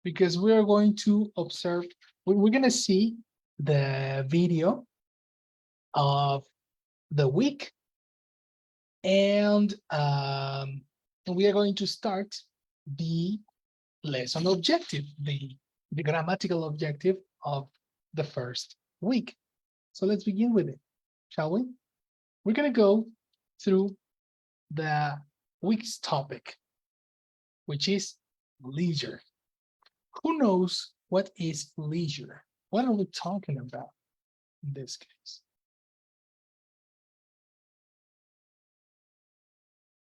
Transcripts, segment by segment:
because we are going to observe, we're going to see the video of the week, and we are going to start the lesson objective, the grammatical objective of the first week. So let's begin with it, shall we? We're going to go through the week's topic, which is leisure. Who knows what is leisure? What are we talking about in this case?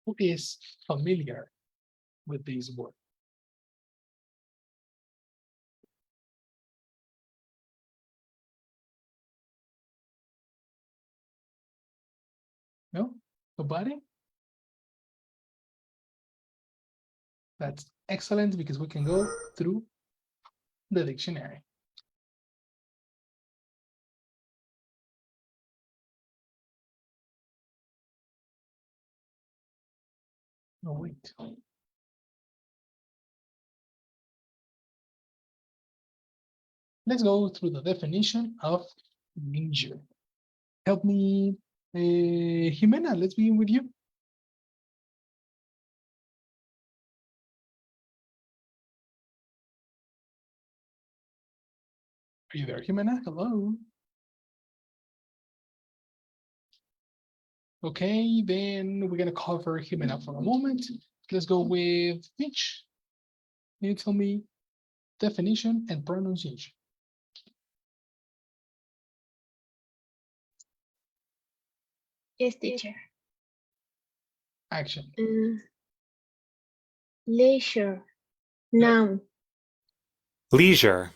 Who is familiar with this word? No? Nobody? That's excellent because we can go through the dictionary. No, wait. Let's go through the definition of leisure. Help me, Jimena, let's begin with you. Are you there, Jimena? Hello. Okay, then we're going to cover Jimena for a moment. Let's go with Mitch. Can you tell me definition and pronunciation? Yes, teacher. Action. Leisure. Noun. Leisure.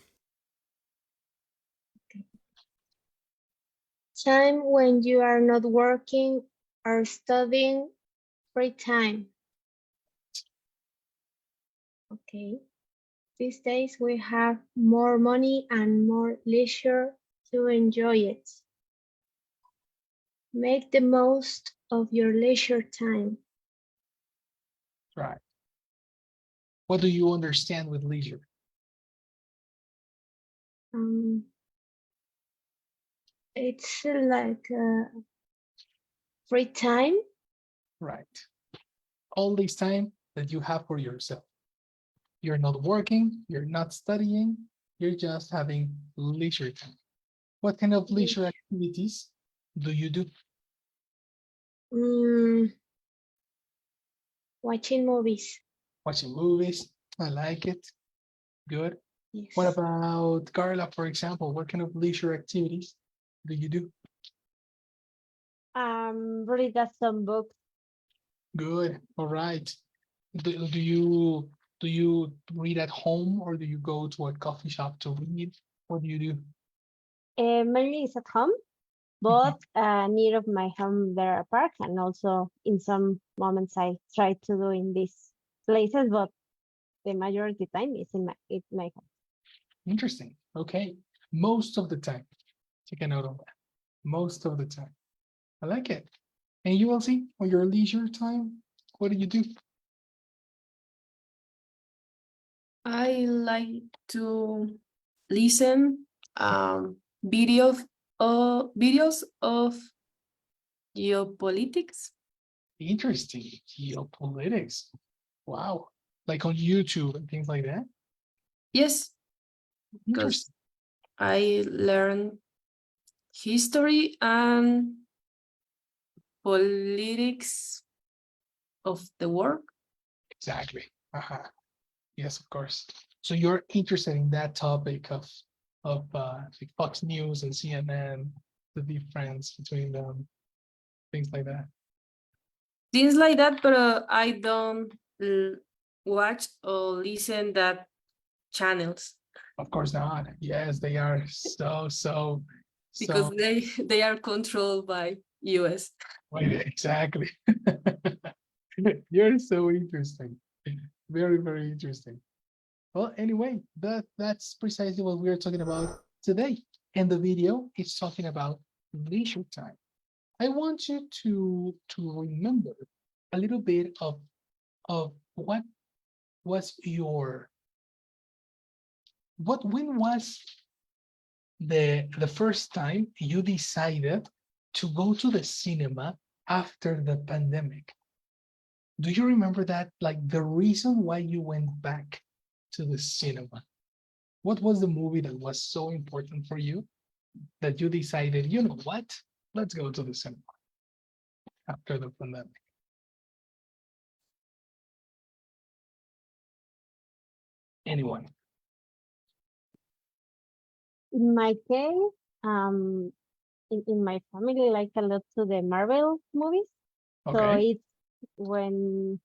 Time when you are not working or studying. Free time. Okay. These days we have more money and more leisure to enjoy it. Make the most of your leisure time. Right. What do you understand with leisure? It's like free time. Right. All this time that you have for yourself. You're not working, you're not studying, you're just having leisure time. What kind of leisure activities do you do? Watching movies. Watching movies. I like it. Good. Yes. What about Carla, for example? What kind of leisure activities do you do? Read some books. Good. All right. Do you read at home, or do you go to a coffee shop to read? What do you do? Mainly it's at home, but near of my home there are a park, and also in some moments I try to do in these places, but the majority time is in my home. Interesting. Okay. Most of the time. Take a note of that. Most of the time. I like it. And you will see on your leisure time, what do you do? I like to listen videos of geopolitics. Interesting. Geopolitics. Wow. Like on YouTube and things like that? Yes, because Interesting. I learn history and politics of the world. Exactly. Yes, of course. So you're interested in that topic of like Fox News and CNN, the difference between them, things like that. Things like that, but I don't watch or listen that channels Of course not. Yes, they are so because they are controlled by US. right, exactly. You're so interesting. Very, very interesting. Well, anyway, that's precisely what we're talking about today. And the video is talking about leisure time. I want you to remember a little bit of what was your when was the first time you decided to go to the cinema after the pandemic? Do you remember that? Like the reason why you went back to the cinema? What was the movie that was so important for you that you decided, you know what? Let's go to the cinema after the pandemic. Anyone? In my case, in my family like a lot to the Marvel movies. So Okay. it's when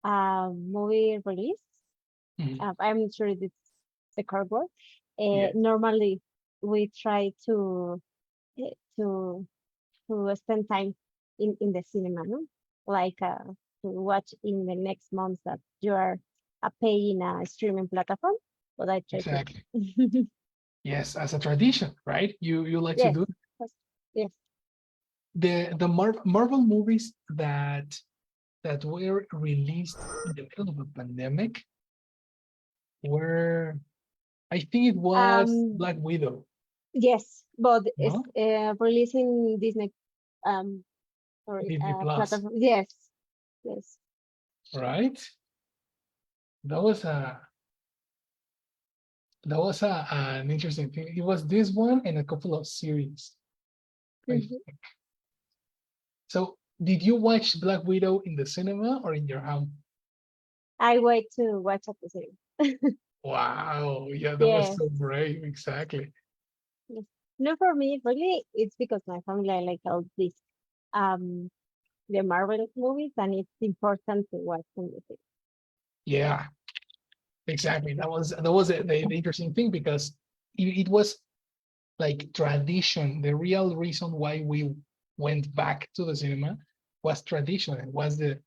a movie release. Mhm. I'm not sure if it's the correct word. Yeah. Normally we try eh, to spend time in the cinema, no? Like to watch in the next month that you are paying a streaming platform. But I try to. Exactly. Yes, as a tradition, right? You like to Yes, do it. yes. The Marvel movies that were released in the middle of a pandemic were, I think it was Um, Black Widow, yes, but it's no? releasing Disney sorry, Disney Plus, platform. Yes, yes. right? That was a an interesting thing. It was this one and a couple of series. I Mhm. think. So, did you watch Black Widow in the cinema or in your home? I wait to watch at the cinema. Wow, yeah, that was Yes, so brave. Exactly. yes. No, for me, really, it's because my family I like all these um the Marvel movies, and it's important to watch in the cinema. Yeah, exactly. That was the interesting thing because it was like tradition. The real reason why we went back to the cinema was tradition. It was Yes,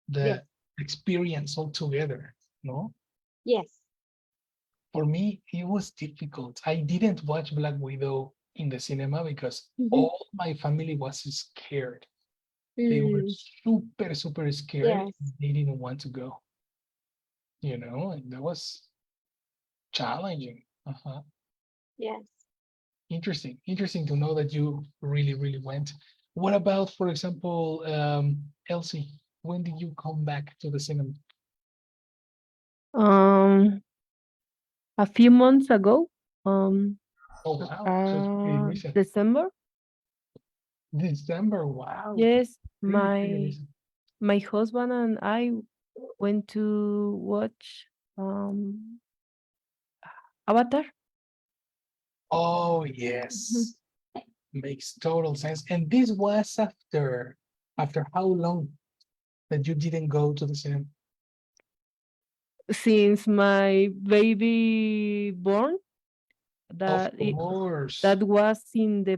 the experience altogether. No, yes. for me it was difficult. I didn't watch Black Widow in the cinema because Mhm. all my family was scared. They were Mm, super scared. yes, They didn't want to go. And that was challenging. Uh-huh. yes. Interesting to know that you really went. What about, for example, Elsie? When did you come back to the cinema? Um, a few months ago, um, Oh wow, so it's pretty recent. December. December. Wow, Yes, pretty recent. my husband and I went to watch um Avatar. Oh Mhm. yes, makes total sense. And this was after how long that you didn't go to the cinema? Since my baby born, Of that it, course, that was in in the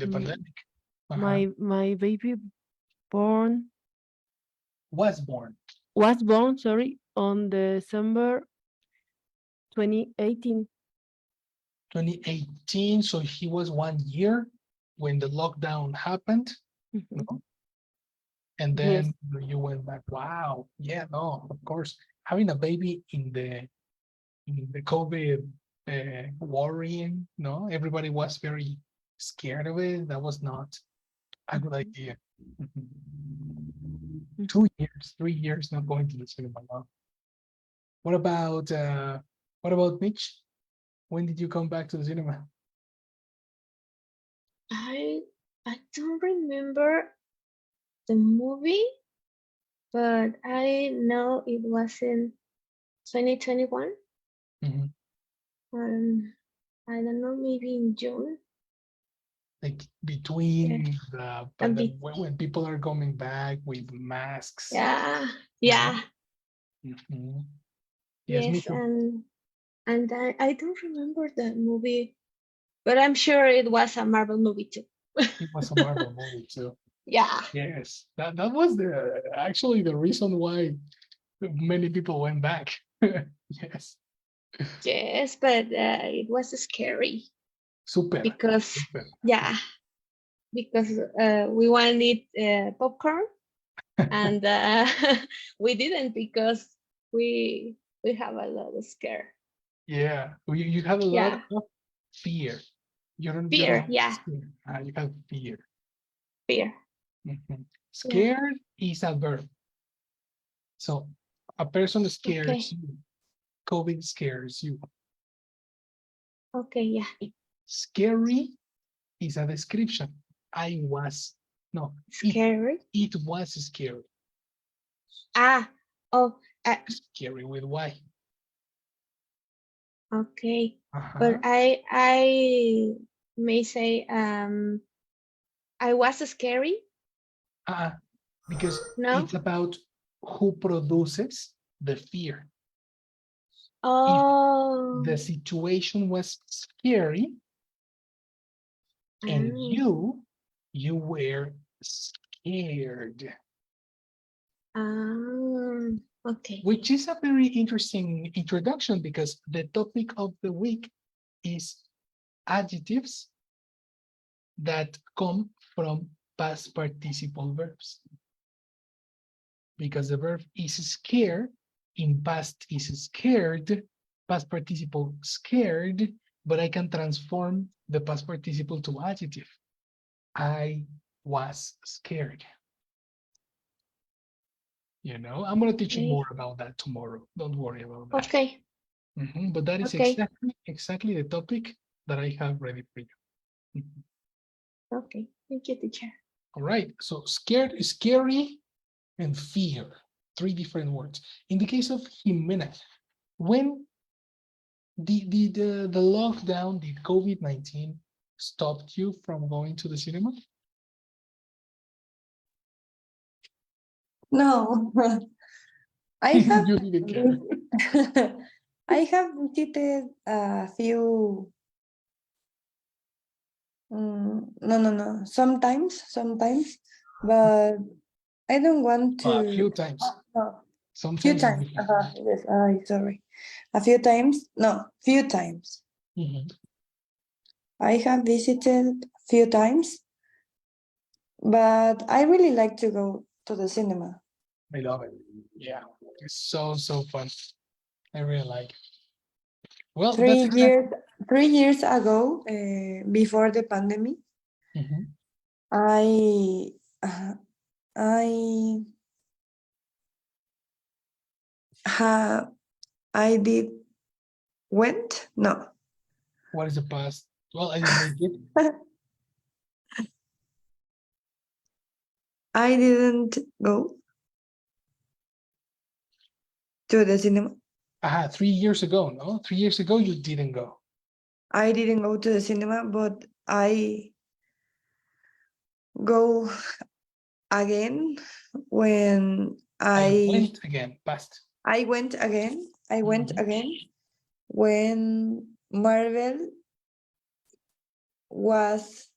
mm, pandemic. Uh-huh. my baby born Was born was born, sorry, on December 2018. 2018, so he was 1 year when the lockdown happened, Mhm. no? And Yes. then you went back. Wow, yeah, no, of course, having a baby in the COVID worrying, no, everybody was very scared of it. That was not a good Mhm. idea. Mhm. Mhm. 2 years, 3 years not going to the cinema. No. What about Mitch? When did you come back to the cinema? I I don't remember the movie, but I know it was in 2021. Mhm. I don't know, maybe in June. Like Yeah, between a but bit. when people are coming back with masks, Yeah, no? yeah, Mhm. Yes, me yes, too. and I don't remember the movie, but I'm sure it was a Marvel movie too. It was a Marvel movie too. Yeah, Yes, that was actually the reason why many people went back. Yes, yes, but it was scary super, because super. yeah, because we wanted popcorn and we didn't because we we have a lot of scare. Yeah, you have a lot Yeah. of fear. You don't Fear, have yeah. fear. You have fear. Fear. Mhm. Yeah. Scared is a verb. So a person scares Okay. you. COVID scares you. Okay, yeah. Scary is a description. I was, no, Scary. it was scary. Ah, oh, Scary with Y. okay. Uh-huh. But I may say I was scary. Uh, because No. it's about who produces the fear. If Oh. the situation was scary and Ah, you were scared, okay. which is a very interesting introduction because the topic of the week is adjectives that come from past participle verbs. Because the verb is scared, in past is scared, past participle scared, but I can transform the past participle to adjective. I was scared. You know, I'm going to teach you Okay. more about that tomorrow. Don't worry about that. Okay. But that is Okay. exactly the topic that I have ready for you. Mhm. Okay. Thank you, teacher. All right. So scared, scary, and fear. 3 different words. In the case of Jimena, when the lockdown, the COVID-19 stopped you from going to the cinema? No, I have You didn't care. I have visited a few. No. Sometimes, but I don't want A to. few times. No, few Sometimes. times. Yes. Sorry. A few times. No, few times. Mhm. I have visited few times, but I really like to go to the cinema. I love it. Yeah, it's so fun. I really like it. Well, that's Three exactly. years. 3 years ago, before the pandemic, Mhm. I uh, I have I did went no What is the past? Well, I didn't make it. I didn't go to the cinema. 3 years ago, no? 3 years ago, you didn't go. I didn't go to the cinema, but I go again when I went again, past. I went again. I went Mhm. again when Marvel was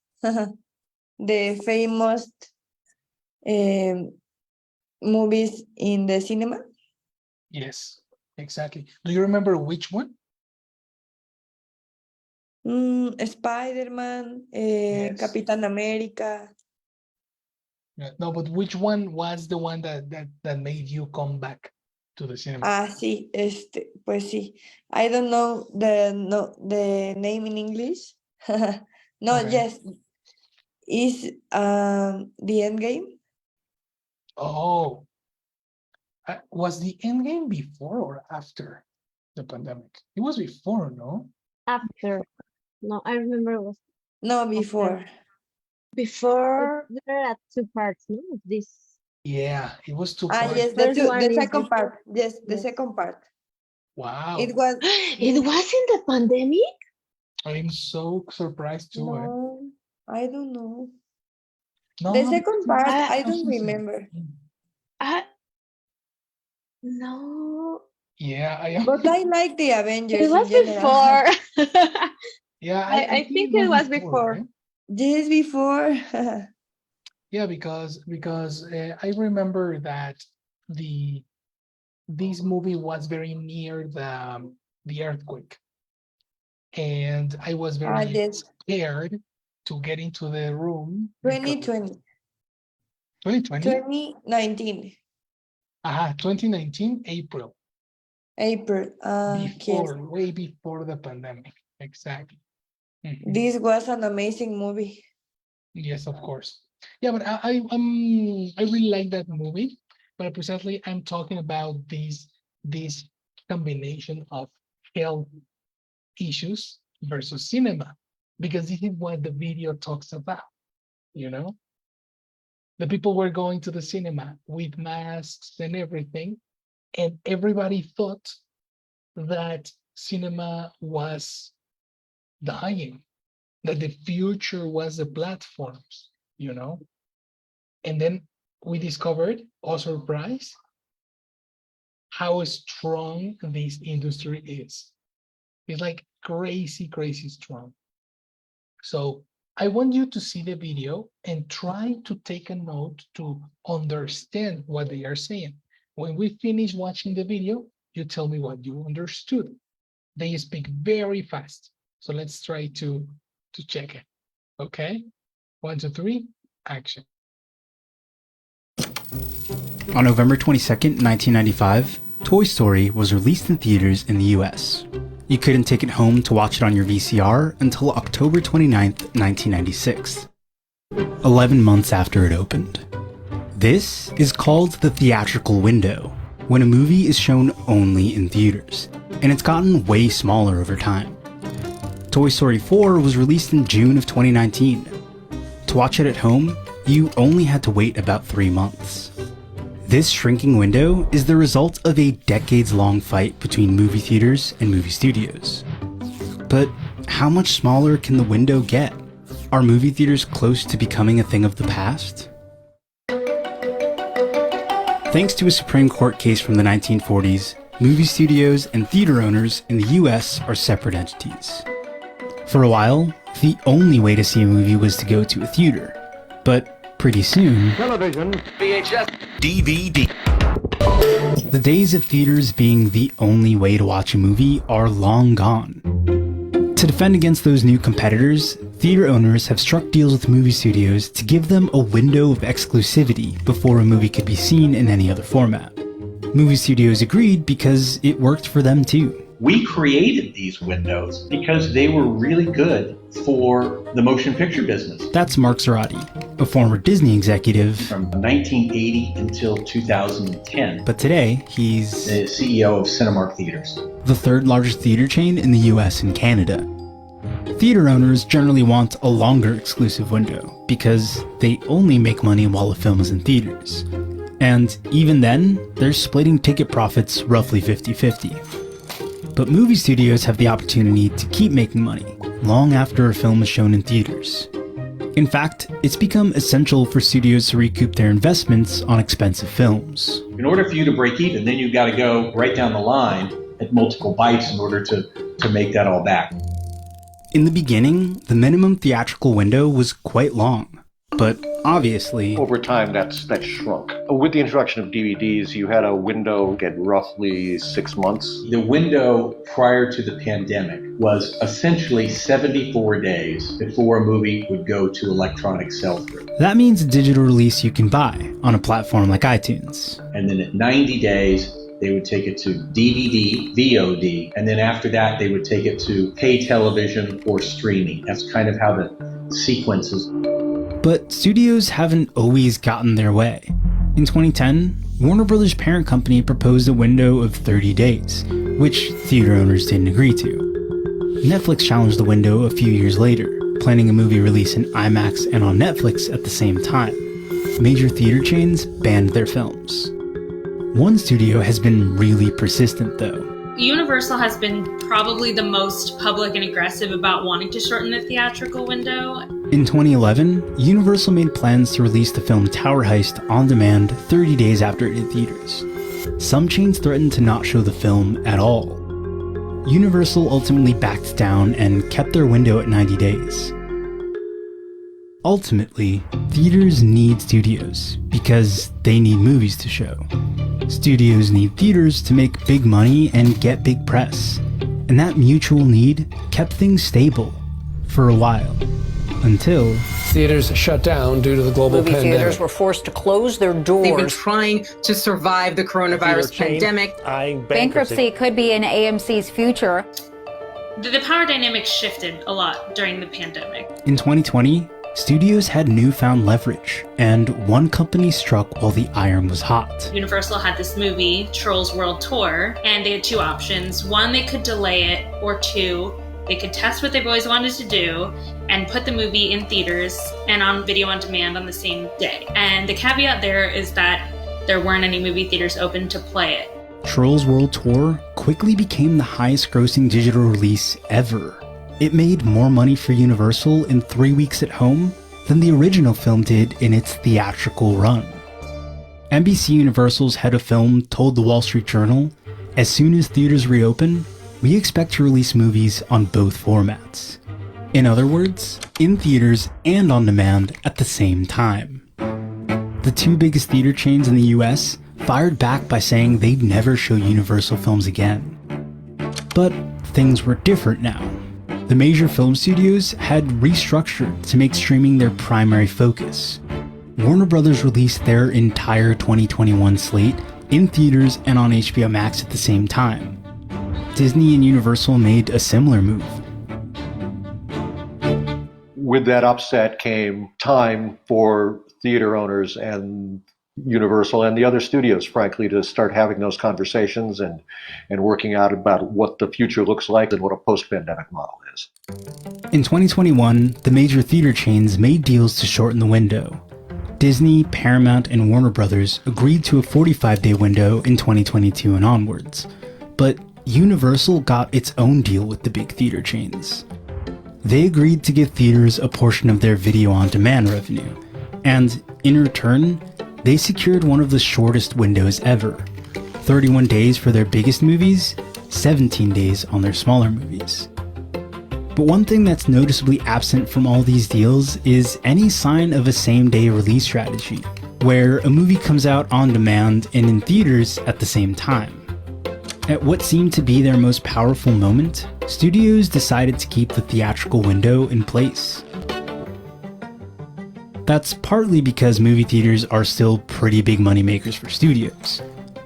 the famous um, movies in the cinema. Yes, exactly. Do you remember which one? Spider-Man, Yes. Capitán América. No, but which one was the one that made you come back to the cinema? Sí, pues sí. I don't know the name in English. No, Okay. yes, is the end game. Oh, was the end game before or after the pandemic? It was before, no? After. No, I remember it was No, after. before. Before. There are two parts, no, of this. Yeah, it was 2 parts. Yes, First one the is second this. part. Yes, the Yes. second part. Wow, It was. It was in the pandemic? I'm so surprised too. No, I don't know. No, The second part, Ah, I don't remember. I no. Yeah, I am. But I like the It Avengers was in general. before. Yeah, I think think it it was was before, before. right? Yes, before. Yeah, because I remember that this movie was very near the earthquake, and I was very Yes, scared to get into the room because 2020. 2020, 2019. 2019 April. April. Yes. Way before the pandemic. Exactly. Mhm. This was an amazing movie. Yes, of course. Yeah, but I really like that movie. But precisely, I'm talking about this combination of health issues versus cinema, because this is what the video talks about. You know, the people were going to the cinema with masks and everything, and everybody thought that cinema was dying, that the future was the platforms, you know. And then we discovered, oh surprise, how strong this industry is. It's like crazy, crazy strong. So I want you to see the video and try to take a note to understand what they are saying. When we finish watching the video, you tell me what you understood. They speak very fast. So let's try to check it. Okay? 1, 2, 3, action. On November 22nd, 1995, Toy Story was released in theaters in the US. You couldn't take it home to watch it on your VCR until October 29th, 1996, 11 months after it opened. This is called the theatrical window, when a movie is shown only in theaters, and it's gotten way smaller over time. Toy Story 4 was released in June of 2019. To watch it at home, you only had to wait about 3 months. This shrinking window is the result of a decades-long fight between movie theaters and movie studios. But how much smaller can the window get? Are movie theaters close to becoming a thing of the past? Thanks to a Supreme Court case from the 1940s, movie studios and theater owners in the US are separate entities. For a while, the only way to see a movie was to go to a theater. But pretty soon, television, VHS, DVD. The days of theaters being the only way to watch a movie are long gone. To defend against those new competitors, theater owners have struck deals with movie studios to give them a window of exclusivity before a movie could be seen in any other format. Movie studios agreed because it worked for them too. We created these windows because they were really good for the motion picture business. That's Mark Zorati, a former Disney executive From 1980 until 2010. But today, he's the CEO of Cinemark Theaters, the third largest theater chain in the US and Canada. Theater owners generally want a longer exclusive window because they only make money while a film is in theaters. And even then, they're splitting ticket profits roughly 50-50. But movie studios have the opportunity to keep making money long after a film is shown in theaters. In fact, it's become essential for studios to recoup their investments on expensive films. In order for you to break even, then you've got to go right down the line at multiple bites in order to make that all back. In the beginning, the minimum theatrical window was quite long, but obviously, over time that's shrunk. With the introduction of DVDs, you had a window at roughly 6 months. The window prior to the pandemic was essentially 74 days before a movie would go to electronic sell-through. that means a digital release you can buy on a platform like iTunes. And then at 90 days, they would take it to DVD, VOD, and then after that, they would take it to pay television or streaming. That's kind of how the sequence is. But studios haven't always gotten their way. In 2010, Warner Brothers' parent company proposed a window of 30 days, which theater owners didn't agree to. Netflix challenged the window a few years later, planning a movie release in IMAX and on Netflix at the same time. Major theater chains banned their films. One studio has been really persistent though. Universal has been probably the most public and aggressive about wanting to shorten the theatrical window. In 2011, Universal made plans to release the film Tower Heist on demand 30 days after it hit theaters. Some chains threatened to not show the film at all. Universal ultimately backed down and kept their window at 90 days. Ultimately, theaters need studios because they need movies to show. Studios need theaters to make big money and get big press. And that mutual need kept things stable for a while. Until Theaters shut down due to the global Movie pandemic. theaters were forced to close their doors. They've been trying to survive the coronavirus pandemic. Bankruptcy could be in AMC's future. The power dynamic shifted a lot during the pandemic. In 2020, studios had newfound leverage, and one company struck while the iron was hot. Universal had this movie, Trolls World Tour, and they had two options. One, they could delay it, or two, they could test what they've always wanted to do and put the movie in theaters and on video on demand on the same day. And the caveat there is that there weren't any movie theaters open to play it. Trolls World Tour quickly became the highest grossing digital release ever. It made more money for Universal in 3 weeks at home than the original film did in its theatrical run. NBC Universal's head of film told the Wall Street Journal, "As soon as theaters reopen, we expect to release movies on both formats." In other words, in theaters and on demand at the same time. The two biggest theater chains in the US fired back by saying they'd never show Universal films again. But things were different now. The major film studios had restructured to make streaming their primary focus. Warner Brothers released their entire 2021 slate in theaters and on HBO Max at the same time. Disney and Universal made a similar move. With that upset came time for theater owners and Universal and the other studios, frankly, to start having those conversations and working out about what the future looks like and what a post-pandemic model is. In 2021, the major theater chains made deals to shorten the window. Disney, Paramount, and Warner Brothers agreed to a 45-day window in 2022 and onwards. But Universal got its own deal with the big theater chains. They agreed to give theaters a portion of their video-on-demand revenue, and in return, they secured one of the shortest windows ever, 31 days for their biggest movies, 17 days on their smaller movies. But one thing that's noticeably absent from all these deals is any sign of a same-day release strategy, where a movie comes out on demand and in theaters at the same time. At what seemed to be their most powerful moment, studios decided to keep the theatrical window in place. That's partly because movie theaters are still pretty big moneymakers for studios,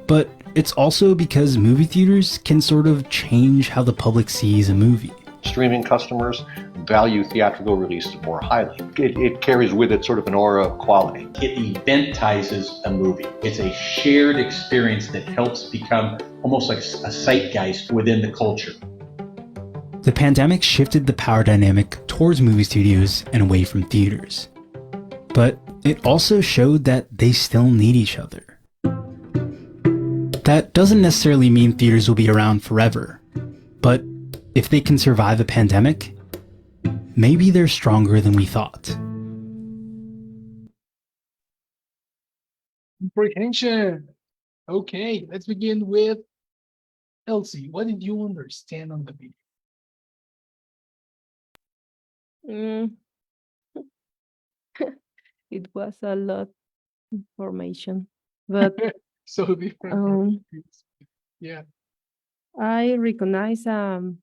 but it's also because movie theaters can sort of change how the public sees a movie. Streaming customers value theatrical releases more highly. It carries with it sort of an aura of quality. It eventizes a movie. It's a shared experience that helps become almost like a zeitgeist within the culture. The pandemic shifted the power dynamic towards movie studios and away from theaters. But it also showed that they still need each other. That doesn't necessarily mean theaters will be around forever, but if they can survive a pandemic, maybe they're stronger than we thought. Comprehension. Okay, let's begin with Elsie. What did you understand on the video? It was a lot information, but So different. Yeah. I recognize the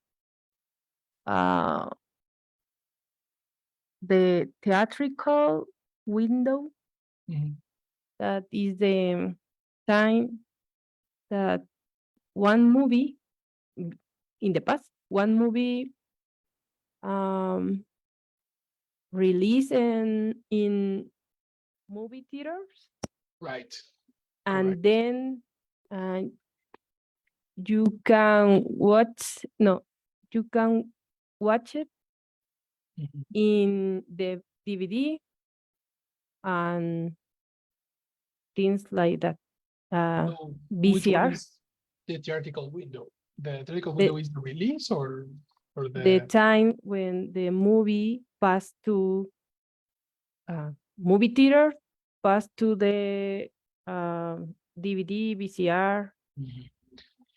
theatrical window. That is the time that one movie in the past, one movie released in movie theaters, Right. and then you can watch it in the DVD and things like that. So which one VCR. is the theatrical window? The theatrical window is the release or The time when the movie passed to movie theater, passed to the DVD, VCR.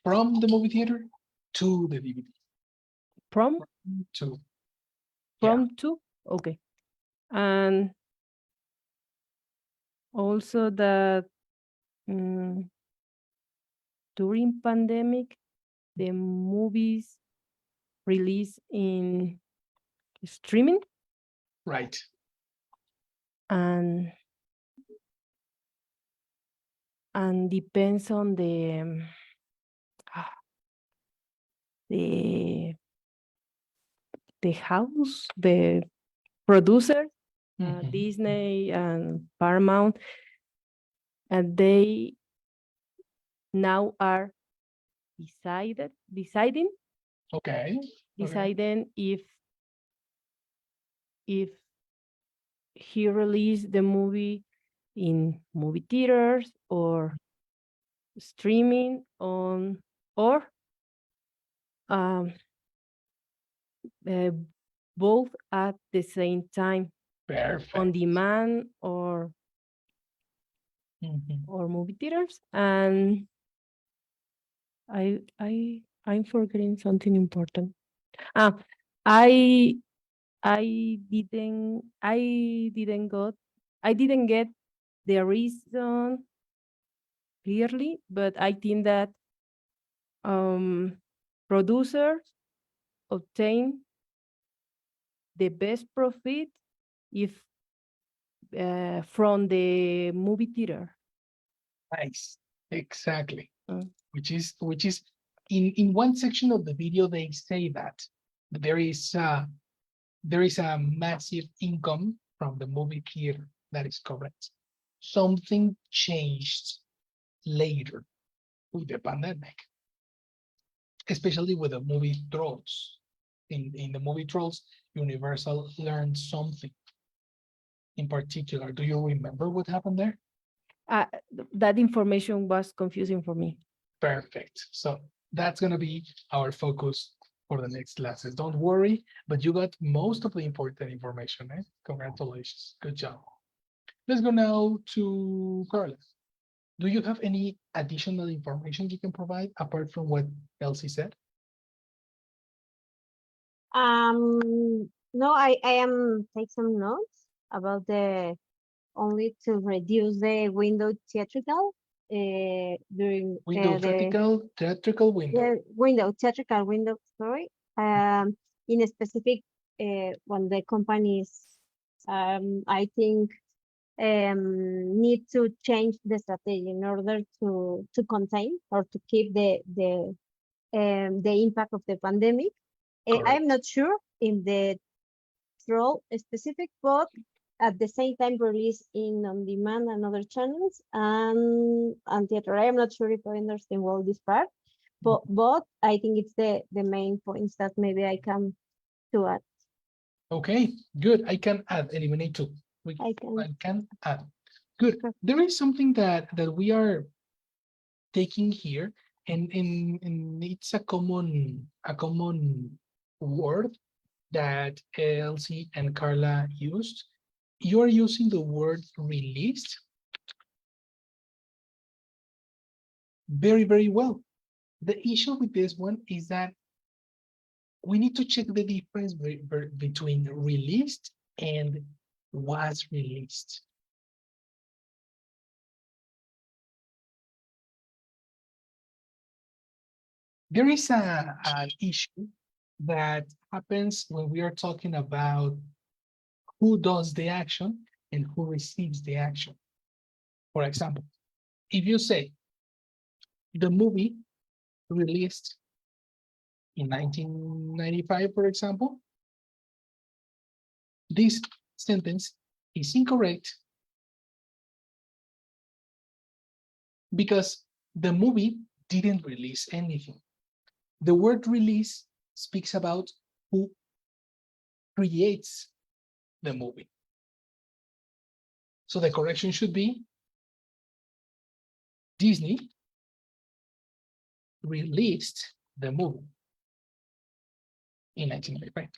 From the movie theater to the DVD. From to. Okay. And also that during pandemic, the movies released in streaming. Right. and depends on the house, the producer, Disney and Paramount, and they now are deciding Okay. deciding if he released the movie in movie theaters or streaming on or um, uh, both at the same time. Perfect. On demand or movie theaters. And I'm forgetting something important. I didn't get the reason clearly, but I think that producers obtain the best profit if from the movie theater. Nice. Exactly. Which is in one section of the video they say that there is a massive income from the movie theater. That is correct. Something changed later with the pandemic, especially with the movie Trolls. In the movie Trolls, Universal learned something in particular. Do you remember what happened there? That information was confusing for me. Perfect. So that's going to be our focus for the next classes. Don't worry, but you got most of the important information. Eh? Congratulations. Good job. Let's go now to Carla. Do you have any additional information you can provide apart from what Elsie said? No, I am take some notes about the only to reduce the window theatrical during Window theatrical window. theatrical window, sorry. In a specific when the companies I think need to change the strategy in order to contain or to keep the impact of the pandemic. I'm not sure in the role specific, but at the same time release in on demand and other channels and theater. I am not sure if I understand well this part, but I think it's the main points that maybe I can to add. Okay, good. I can add, eliminate two. I can add. Good. There is something that we are taking here, and it's a common word that Elsie and Carla used. You are using the word released very, very well. The issue with this one is that we need to check the difference between released and was released. There is an issue that happens when we are talking about who does the action and who receives the action. For example, if you say the movie released in 1995, for example, this sentence is incorrect because the movie didn't release anything. The word release speaks about who creates the movie. So the correction should be Disney released the movie in 1995.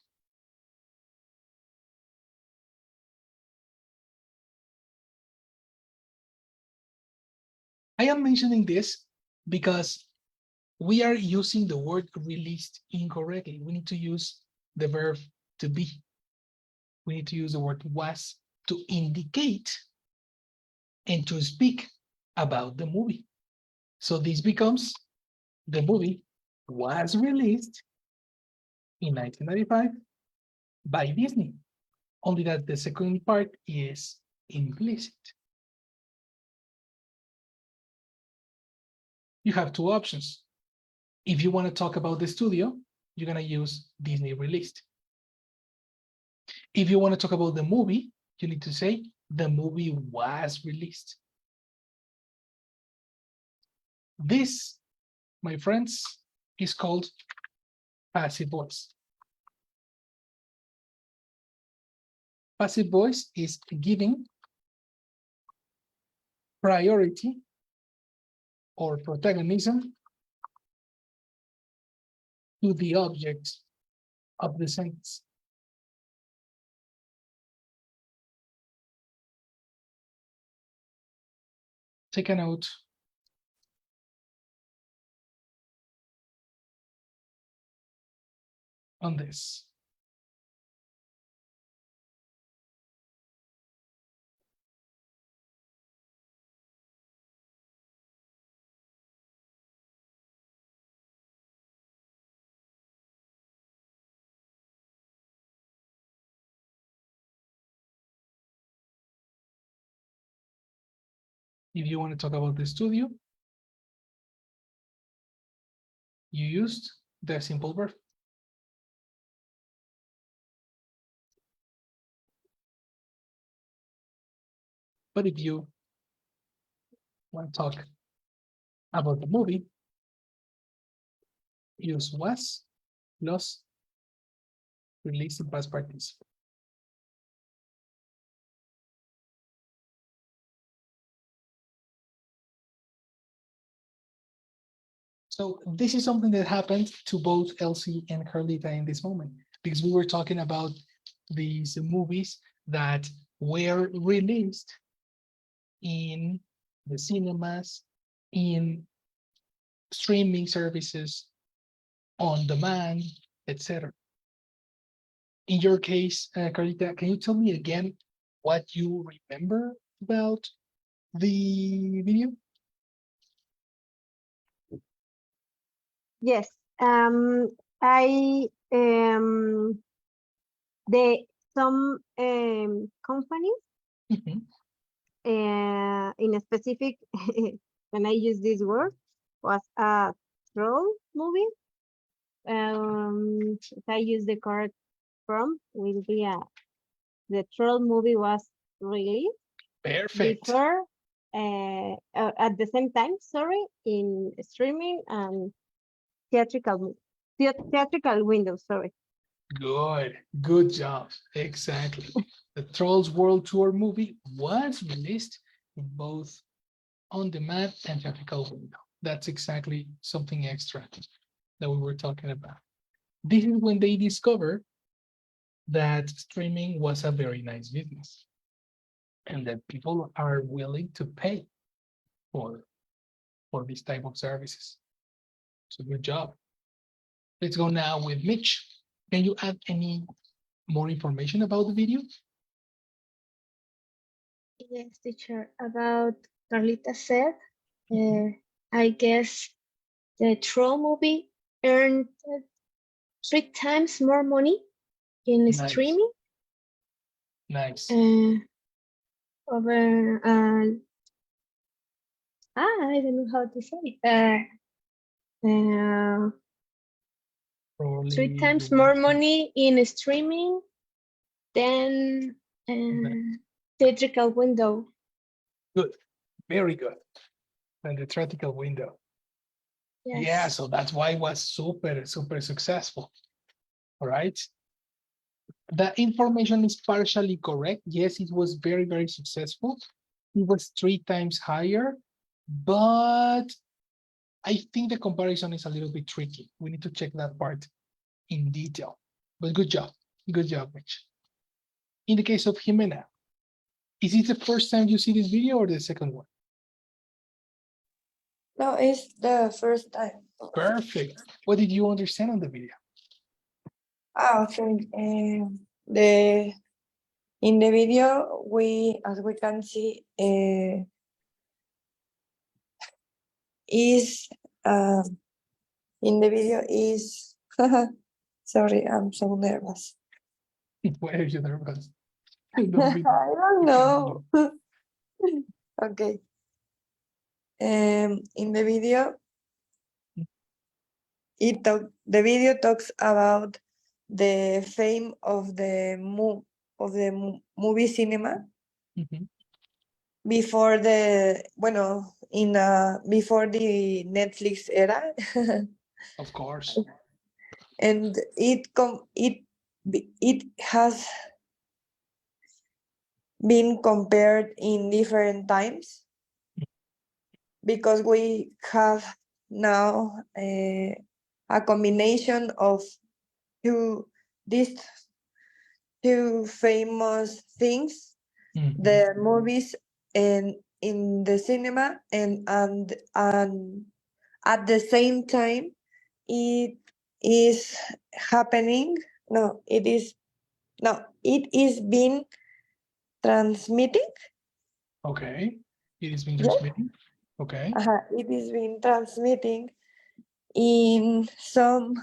I am mentioning this because we are using the word released incorrectly. We need to use the verb to be. We need to use the word was to indicate and to speak about the movie. So this becomes the movie was released in 1995 by Disney. Only that the second part is implicit. You have two options. If you want to talk about the studio, you're going to use Disney released. If you want to talk about the movie, you need to say the movie was released. This, my friends, is called passive voice. Passive voice is giving priority or protagonism to the object of the sentence. Take a note. On this. If you want to talk about the studio, you used the simple verb. But if you want to talk about the movie, use was plus released in past participle. So this is something that happened to both Elsie and Carlita in this moment, because we were talking about these movies that were released in the cinemas, in streaming services, on demand, etc. In your case, Carlita, can you tell me again what you remember about the video? Yes. I some companies in a specific when I use this word was a troll movie. If I use the correct from will be the troll movie was released Perfect. before at the same time, sorry, in streaming and theatrical window, sorry. Good job. Exactly. The Trolls World Tour movie was released in both on demand and theatrical window. That's exactly something extra that we were talking about. This is when they discovered that streaming was a very nice business and that people are willing to pay for this type of services. So good job. Let's go now with Mitch. Can you add any more information about the video? Yes, teacher. About Carlita said, I guess the Troll movie earned 3 times more money in streaming. Nice. Over I don't know how to say. 3 times more money in streaming than theatrical window. Good, very good. And the theatrical window. Yes. Yeah, so that's why it was super successful. All right. The information is partially correct. Yes, it was very successful. It was 3 times higher, but I think the comparison is a little bit tricky. We need to check that part in detail. But good job, Mitch. In the case of Jimena, is it the first time you see this video or the second one? No, it's the first time. Perfect. What did you understand on the video? Okay. In the video, as we can see, is in the video is sorry, I'm so nervous. Why are you nervous? Don't be- I don't know. Okay. In the video, the video talks about the fame of the movie cinema Mhm. before before the Netflix era. Of course. And it has been compared in different times because we have now a combination of these two famous things, Mhm. the movies and in the cinema, and at the same time it is happening. It is being transmitting. Okay. It is being Yes. transmitting. Okay. It is being transmitting in some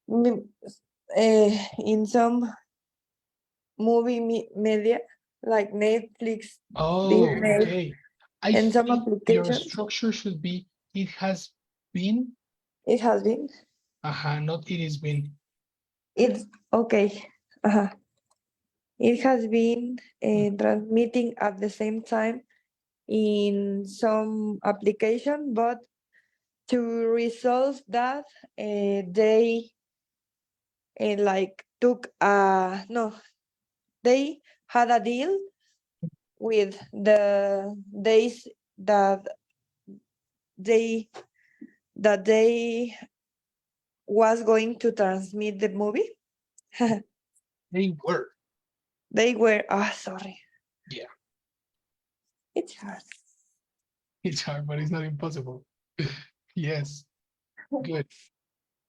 m- in some media like Netflix, Oh, Disney, okay. I and some think your applications. structure should be it has been, It has been. not it is been. It's okay. It has been transmitting at the same time in some application, but to resolve that, they took no, they had a deal with the days they that they was going to transmit the movie. They were. They were sorry. Yeah. It's hard. It's hard, but it's not impossible. Yes. Good.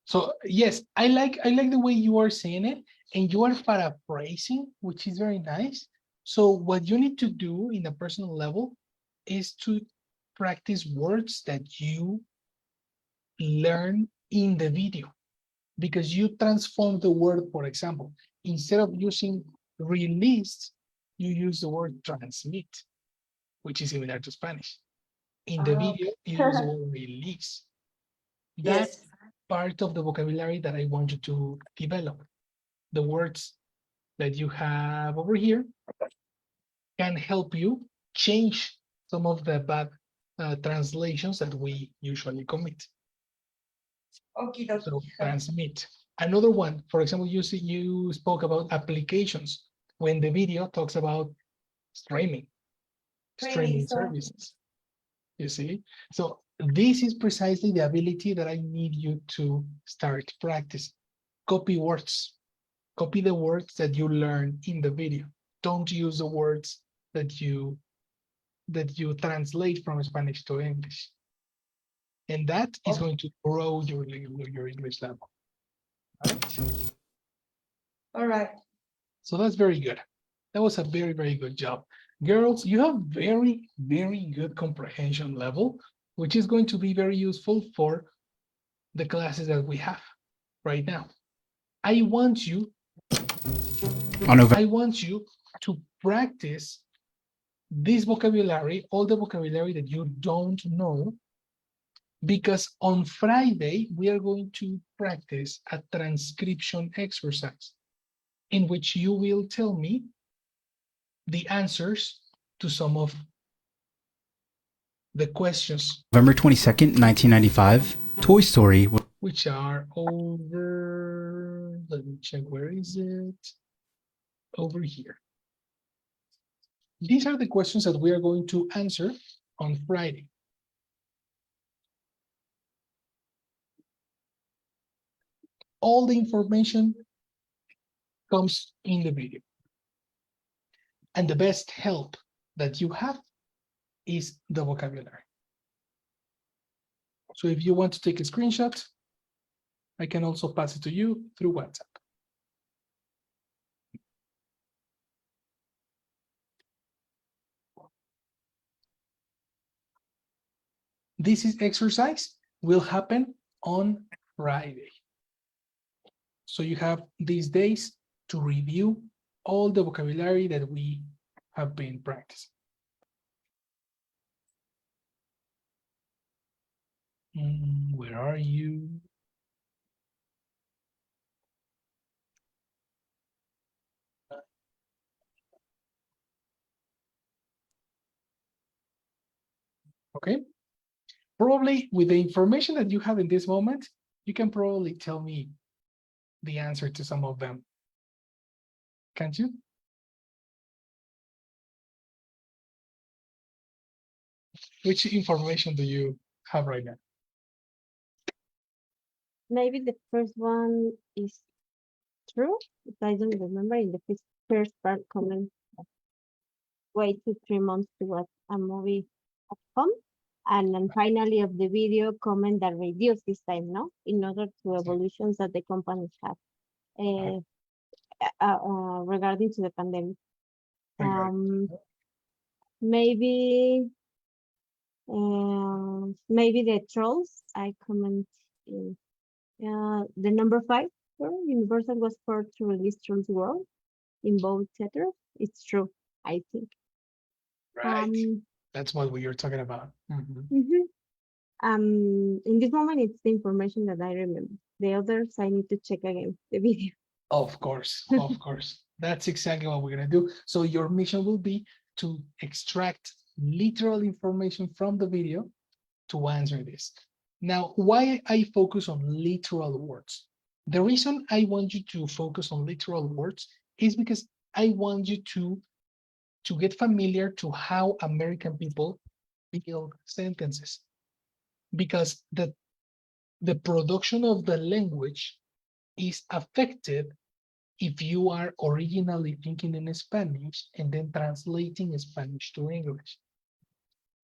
So yes, I like the way you are saying it, and you are paraphrasing, which is very nice. So what you need to do in a personal level is to practice words that you learn in the video, because you transform the word. For example, instead of using release, you use the word transmit, which is similar to Spanish. In the video, you use the word release. That Yes. part of the vocabulary that I want you to develop. The words that you have over here can help you change some of the bad translations that we usually commit. Okay. So transmit. Another one, for example, you spoke about applications when the video talks about streaming services. You see? So this is precisely the ability that I need you to start practicing. Copy words. Copy the words that you learn in the video. Don't use the words that you translate from Spanish to English. And that is going to grow your English level. All right. All right. So that's very good. That was a very, very good job. Girls, you have very, very good comprehension level, which is going to be very useful for the classes that we have right now. I want you to practice this vocabulary, all the vocabulary that you don't know, because on Friday, we are going to practice a transcription exercise in which you will tell me the answers to some of the questions. November 22nd, 1995, Toy Story was Which are over, let me check, where is it? Over here. These are the questions that we are going to answer on Friday. All the information comes in the video. And the best help that you have is the vocabulary. So if you want to take a screenshot, I can also pass it to you through WhatsApp. This exercise will happen on Friday. So you have these days to review all the vocabulary that we have been practicing. Where are you? Okay. Probably with the information that you have in this moment, you can probably tell me the answer to some of them. Can't you? Which information do you have right now? Maybe the first one is true. If I don't remember in the first part comment, wait 2-3 months to watch a movie at home. And then finally of the video comment that reduce this time, no? In order to evolutions that the companies have regarding to the pandemic. Maybe the trolls, I comment in the number 5, Universal was forced to release Trolls World in both theaters. It's true, I think. Right. That's what we are talking about. In this moment, it's the information that I remember. The others, I need to check again the video. Of course, of course. That's exactly what we're going to do. So your mission will be to extract literal information from the video to answer this. Now, why I focus on literal words? The reason I want you to focus on literal words is because I want you to get familiar to how American people build sentences. Because the production of the language is affected if you are originally thinking in Spanish and then translating Spanish to English.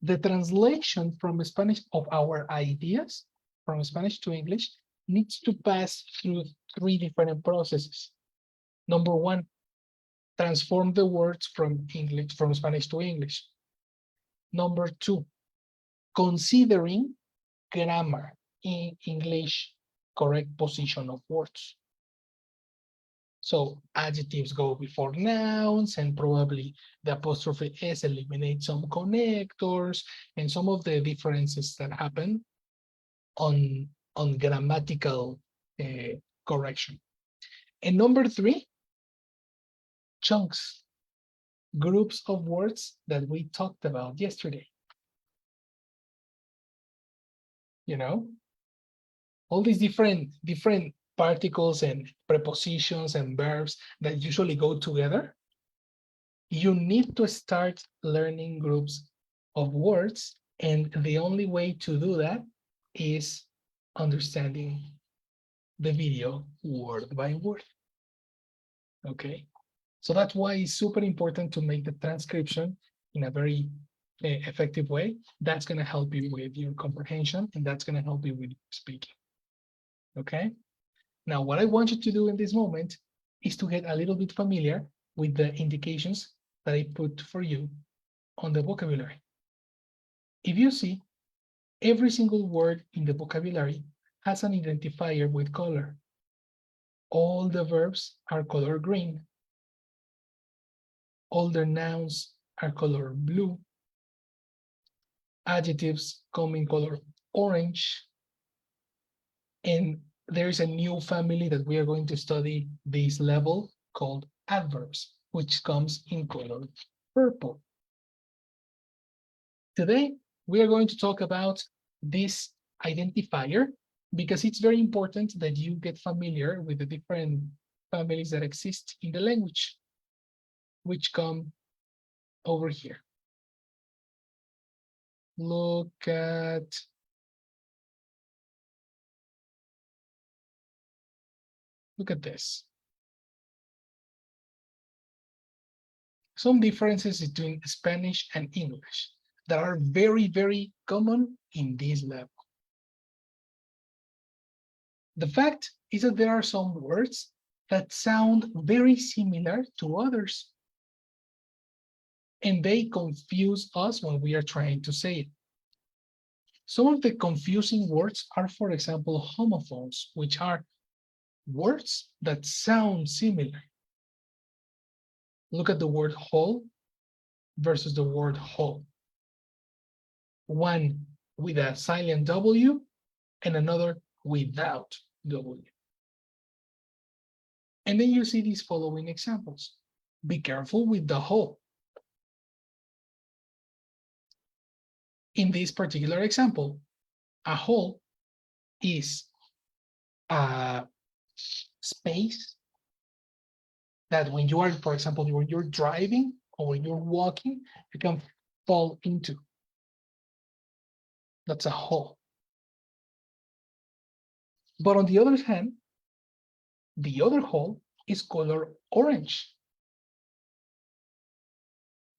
The translation from Spanish of our ideas from Spanish to English needs to pass through 3 different processes. Number 1, transform the words from Spanish to English. Number 2, considering grammar in English, correct position of words. So adjectives go before nouns, and probably the apostrophe S eliminates some connectors and some of the differences that happen on grammatical correction. And number 3, chunks, groups of words that we talked about yesterday. You know, all these different particles and prepositions and verbs that usually go together. You need to start learning groups of words, and the only way to do that is understanding the video word by word. Okay, so that's why it's super important to make the transcription in a very effective way. That's going to help you with your comprehension, and that's going to help you with your speaking. Okay, now what I want you to do in this moment is to get a little bit familiar with the indications that I put for you on the vocabulary. If you see, every single word in the vocabulary has an identifier with color. All the verbs are color green. All the nouns are color blue. Adjectives come in color orange. And there's a new family that we are going to study this level called adverbs, which comes in color purple. Today, we are going to talk about this identifier because it's very important that you get familiar with the different families that exist in the language, which come over here. Look at this. Some differences between Spanish and English that are very, very common in this level. The fact is that there are some words that sound very similar to others, and they confuse us when we are trying to say it. Some of the confusing words are, for example, homophones, which are words that sound similar, Look at the word whole versus the word whole. One with a silent W and another without W. And then you see these following examples. Be careful with the whole. In this particular example, a hole is a space that when you are, for example, when you're driving or when you're walking, you can fall into. That's a hole. But on the other hand, the other hole is color orange,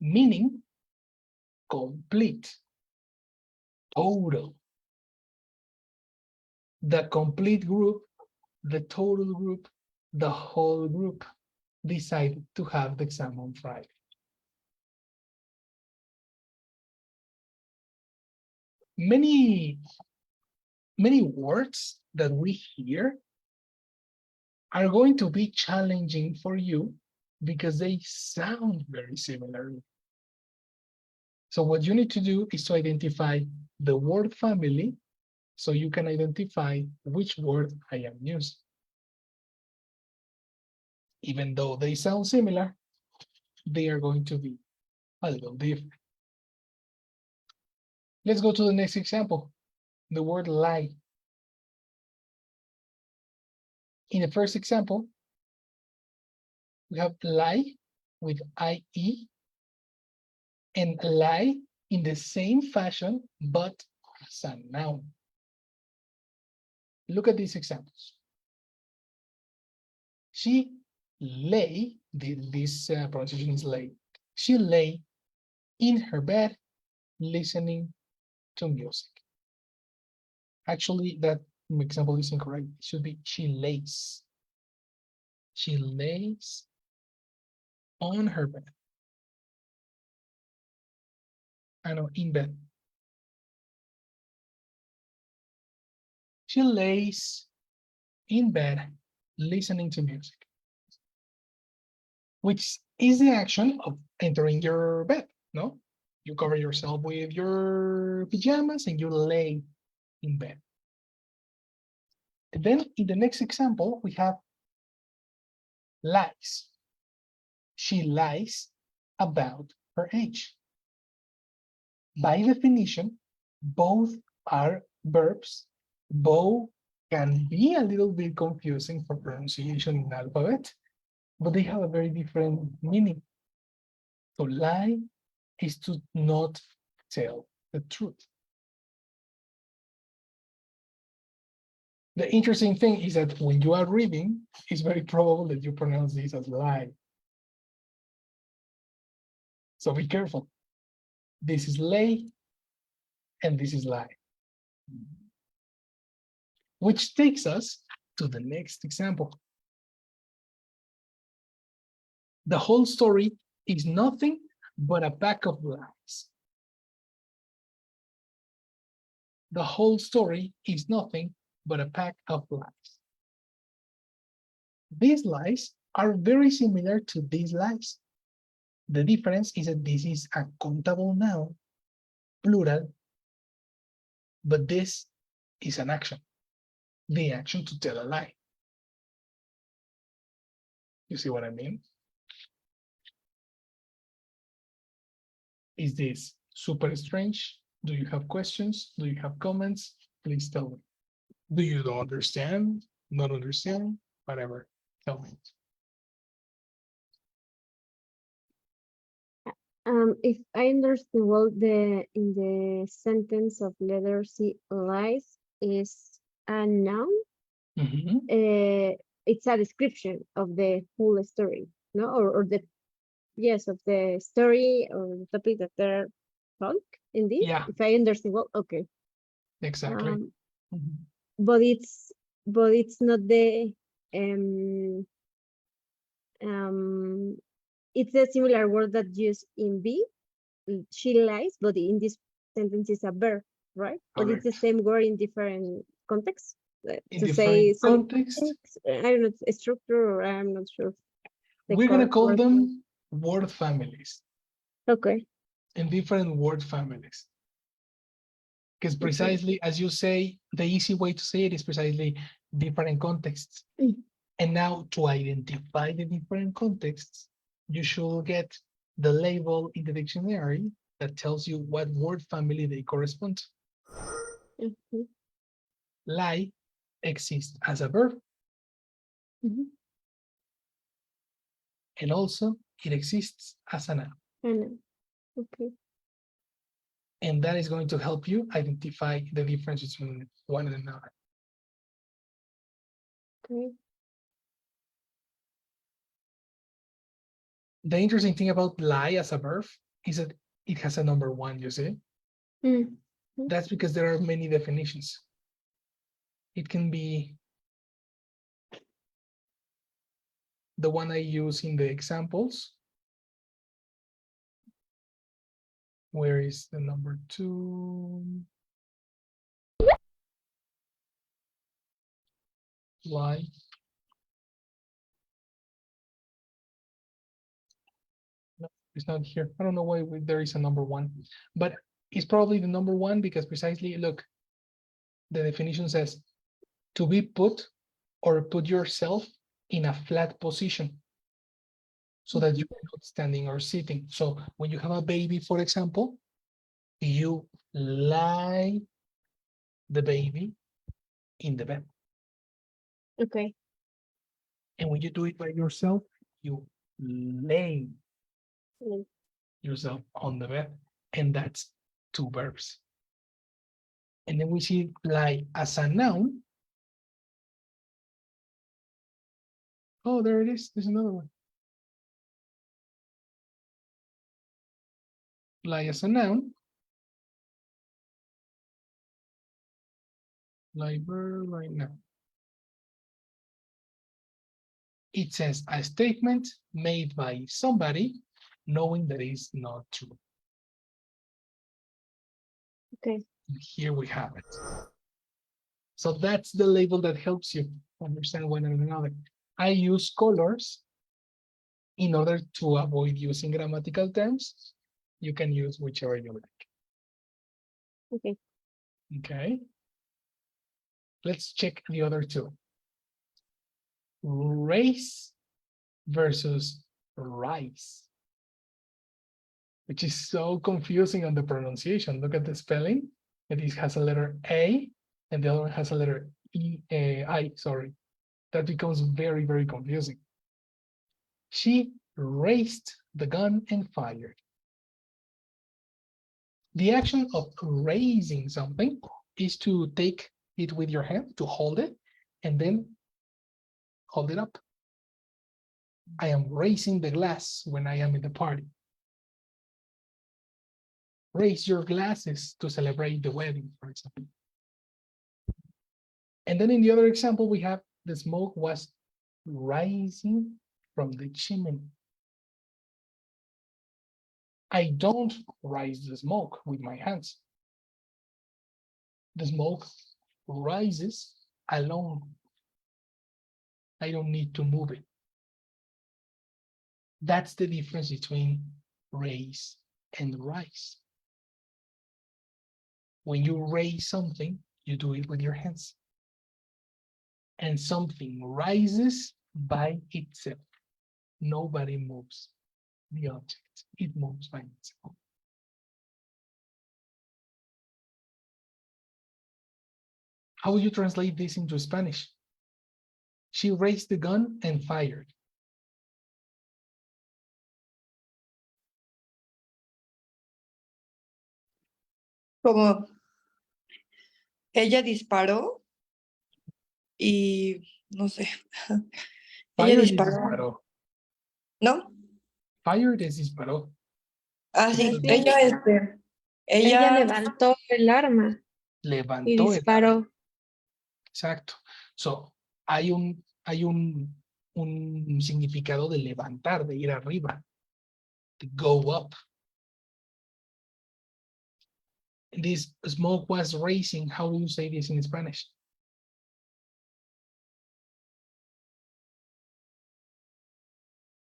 meaning complete, total. The complete group, the total group, the whole group decided to have the exam on Friday. Many words that we hear are going to be challenging for you because they sound very similar. So what you need to do is to identify the word family so you can identify which word I am using. Even though they sound similar, they are going to be a little different. Let's go to the next example, the word lie. In the first example, we have lie with IE and lie in the same fashion, but as a noun. Look at these examples. She lay, this pronunciation is lay. She lay in her bed listening to music. Actually, that example is incorrect. It should be she lays. She lays on her bed. I know, in bed. She lays in bed listening to music, which is the action of entering your bed, no? You cover yourself with your pajamas and you lay in bed. And then in the next example, we have lies. She lies about her age. By definition, both are verbs. Both can be a little bit confusing for pronunciation in alphabet, but they have a very different meaning. To lie is to not tell the truth. The interesting thing is that when you are reading, it's very probable that you pronounce this as lie. So be careful. This is lay and this is lie. Which takes us to the next example. The whole story is nothing but a pack of lies. The whole story is nothing but a pack of lies. These lies are very similar to these lies. The difference is that this is a countable noun, plural, but this is an action, the action to tell a lie. You see what I mean? Is this super strange? Do you have questions? Do you have comments? Please tell me. Do you don't understand? Not understand? Whatever. Tell me. If I understand well, in the sentence of letter C, lies is a noun. It's a description of the whole story, no, or the of the story or the topic that they're talk in this. Yeah. If I understand well, okay. Exactly. But it's not the it's a similar word that used in B. She lies, but in this sentence is a verb, right? But it's the same word in different contexts. In different contexts. I don't know, a structure, or I'm not sure. We're gonna call them word families Okay. and different word families. Because precisely as you say, the easy way to say it is precisely different contexts. And now to identify the different contexts, you should get the label in the dictionary that tells you what word family they correspond to. Lie exists as a verb. And also it exists as a noun. Okay. And that is going to help you identify the difference between one and another. Okay. The interesting thing about lie as a verb is that it has a number one, you see? That's because there are many definitions. It can be the one I use in the examples. Where is the number 2? Lie. No, it's not here. I don't know why there is a number 1, but it's probably the number 1 because precisely, look, the definition says to be put or put yourself in a flat position so that you're not standing or sitting. So when you have a baby, for example, you lie the baby in the bed. Okay. And when you do it by yourself, you lay yourself on the bed. And that's 2 verbs. And then we see lie as a noun. Oh, there it is. There's another one. Lie as a noun. Lie verb right now. It says a statement made by somebody knowing that it's not true. Okay. And here we have it. So that's the label that helps you understand one another. I use colors in order to avoid using grammatical terms. You can use whichever you like. Okay. Okay. Let's check the other 2. Race versus rice, which is so confusing on the pronunciation. Look at the spelling. It has a letter A and the other one has a letter I, sorry. That becomes very, very confusing. She raised the gun and fired. The action of raising something is to take it with your hand, to hold it, and then hold it up. I am raising the glass when I am in the party. Raise your glasses to celebrate the wedding, for example. And then in the other example, we have the smoke was rising from the chimney. I don't rise the smoke with my hands. The smoke rises alone. I don't need to move it. That's the difference between raise and rise. When you raise something, you do it with your hands. And something rises by itself. Nobody moves the object. It moves by itself. How would you translate this into Spanish? She raised the gun and fired. Como ella disparó y no sé. Ella Fired is disparó. disparó. ¿No? Fired is disparó. Ah, sí. Entonces, Ella, Ella levantó el arma y levantó el arma. disparó. Exacto. So, hay un significado de levantar, de ir arriba, to go up. This smoke was rising. How do you say this in Spanish?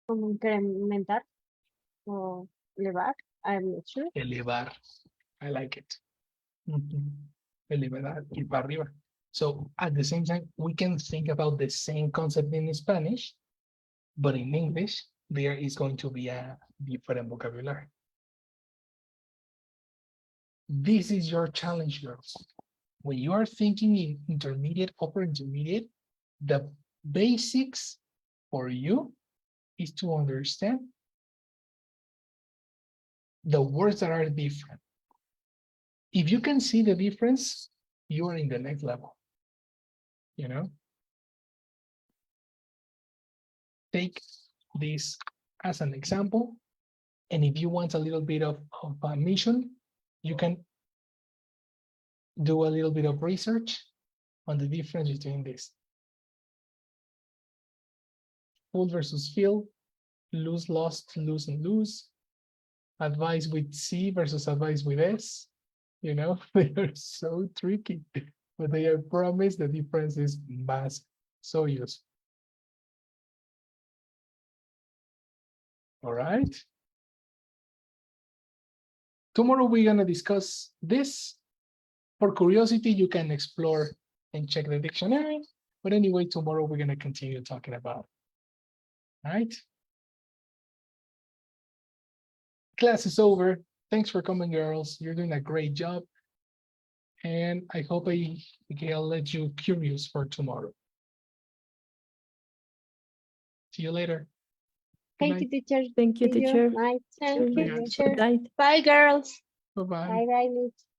Como incrementar. or elevar. I'm not sure. Elevar. I like it. Elevar, ir para arriba. So at the same time, we can think about the same concept in Spanish, but in English, there is going to be a different vocabulary. This is your challenge, girls. When you are thinking in intermediate, upper intermediate, the basics for you is to understand the words that are different. If you can see the difference, you are in the next level. You know? Take this as an example. And if you want a little bit of a mission, you can do a little bit of research on the difference between this. Full versus fill, lose, lost, lose, and lose. Advice with C versus advice with S. You know, they are so tricky, but they are promised the difference is massive. So useful. All right. Tomorrow we're going to discuss this. For curiosity, you can explore and check the dictionary. But anyway, tomorrow we're going to continue talking about it. All right. Class is over. Thanks for coming, girls. You're doing a great job. And I hope I'll let you curious for tomorrow. See you later. Thank you, teacher. Thank you, See you. teacher. Night. Thank you, Yeah. teacher. Night. Bye, girls. Bye-bye. Bye, bye.